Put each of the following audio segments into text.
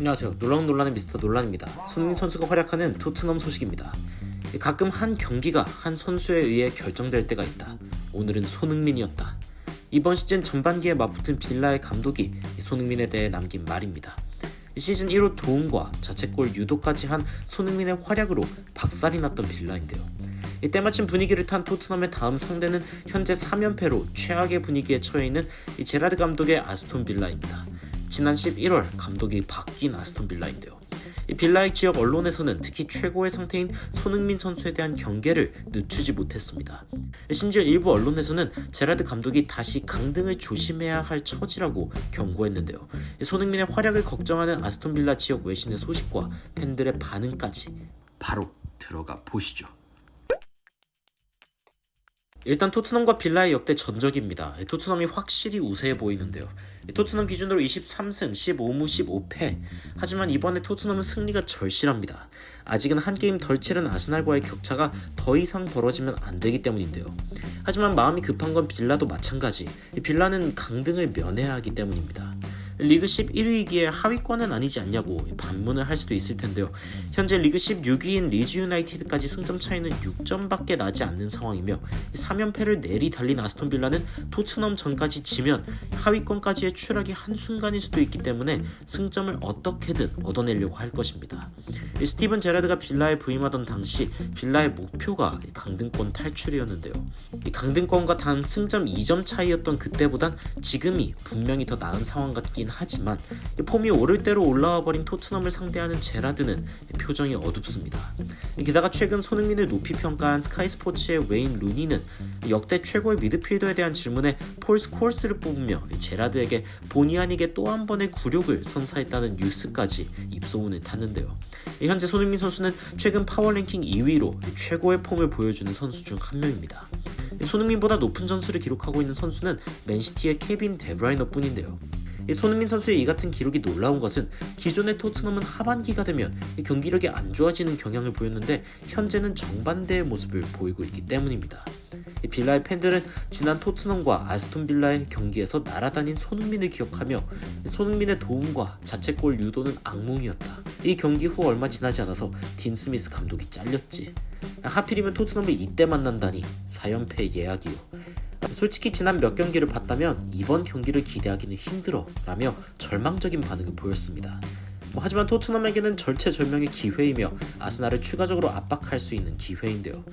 안녕하세요. 논란의 미스터 논란입니다. 손흥민 선수가 활약하는 토트넘 소식입니다. 가끔 한 경기가 한 선수에 의해 결정될 때가 있다. 오늘은 손흥민이었다. 이번 시즌 전반기에 맞붙은 빌라의 감독이 손흥민에 대해 남긴 말입니다. 시즌 1호 도움과 자책골 유도까지 한 손흥민의 활약으로 박살이 났던 빌라인데요. 때마침 분위기를 탄 토트넘의 다음 상대는 현재 3연패로 최악의 분위기에 처해있는 제라드 감독의 아스톤 빌라입니다. 지난 11월 감독이 바뀐 아스톤 빌라인데요. 빌라의 지역 언론에서는 특히 최고의 상태인 손흥민 선수에 대한 경계를 늦추지 못했습니다. 심지어 일부 언론에서는 제라드 감독이 다시 강등을 조심해야 할 처지라고 경고했는데요. 손흥민의 활약을 걱정하는 아스톤 빌라 지역 외신의 소식과 팬들의 반응까지 바로 들어가 보시죠. 일단 토트넘과 빌라의 역대 전적입니다. 토트넘이 확실히 우세해 보이는데요. 토트넘 기준으로 23승, 15무, 15패. 하지만 이번에 토트넘은 승리가 절실합니다. 아직은 한 게임 덜 치른 아스날과의 격차가 더 이상 벌어지면 안 되기 때문인데요. 하지만 마음이 급한 건 빌라도 마찬가지. 빌라는 강등을 면해야 하기 때문입니다. 리그 11위이기에 하위권은 아니지 않냐고 반문을 할 수도 있을 텐데요. 현재 리그 16위인 리즈 유나이티드까지 승점 차이는 6점밖에 나지 않는 상황이며 3연패를 내리 달린 아스톤 빌라는 토트넘 전까지 지면 하위권까지의 추락이 한순간일 수도 있기 때문에 승점을 어떻게든 얻어내려고 할 것입니다. 스티븐 제라드가 빌라에 부임하던 당시 빌라의 목표가 강등권 탈출이었는데요. 강등권과 단 승점 2점 차이였던 그때보단 지금이 분명히 더 나은 상황 같긴 하지만 폼이 오를 대로 올라와 버린 토트넘을 상대하는 제라드는 표정이 어둡습니다. 게다가 최근 손흥민을 높이 평가한 스카이 스포츠의 웨인 루니는 역대 최고의 미드필더에 대한 질문에 폴 스콜스를 뽑으며 제라드에게 본의 아니게 또 한 번의 굴욕을 선사했다는 뉴스까지 입소문을 탔는데요. 현재 손흥민 선수는 최근 파워랭킹 2위로 최고의 폼을 보여주는 선수 중 한 명입니다. 손흥민보다 높은 점수를 기록하고 있는 선수는 맨시티의 케빈 데브라이너 뿐인데요. 손흥민 선수의 이 같은 기록이 놀라운 것은 기존의 토트넘은 하반기가 되면 경기력이 안 좋아지는 경향을 보였는데 현재는 정반대의 모습을 보이고 있기 때문입니다. 빌라의 팬들은 지난 토트넘과 아스톤 빌라의 경기에서 날아다닌 손흥민을 기억하며 손흥민의 도움과 자책골 유도는 악몽이었다. 이 경기 후 얼마 지나지 않아서 딘 스미스 감독이 잘렸지. 하필이면 토트넘을 이때 만난다니 4연패 예약이요. 솔직히 지난 몇 경기를 봤다면 이번 경기를 기대하기는 힘들어 라며 절망적인 반응을 보였습니다. 하지만 토트넘에게는 절체절명의 기회이며 아스날을 추가적으로 압박할 수 있는 기회인데요.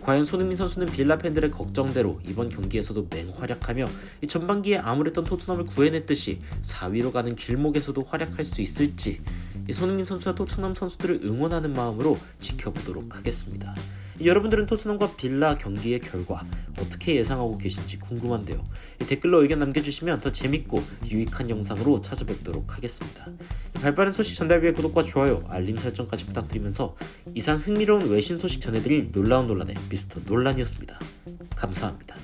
과연 손흥민 선수는 빌라 팬들의 걱정대로 이번 경기에서도 맹활약하며 전반기에 암울했던 토트넘을 구해냈듯이 4위로 가는 길목에서도 활약할 수 있을지 손흥민 선수와 토트넘 선수들을 응원하는 마음으로 지켜보도록 하겠습니다. 여러분들은 토트넘과 빌라 경기의 결과 어떻게 예상하고 계신지 궁금한데요. 댓글로 의견 남겨주시면 더 재밌고 유익한 영상으로 찾아뵙도록 하겠습니다. 발빠른 소식 전달 위해 구독과 좋아요, 알림 설정까지 부탁드리면서 이상 흥미로운 외신 소식 전해드릴 논란의 미스터 논란이었습니다. 감사합니다.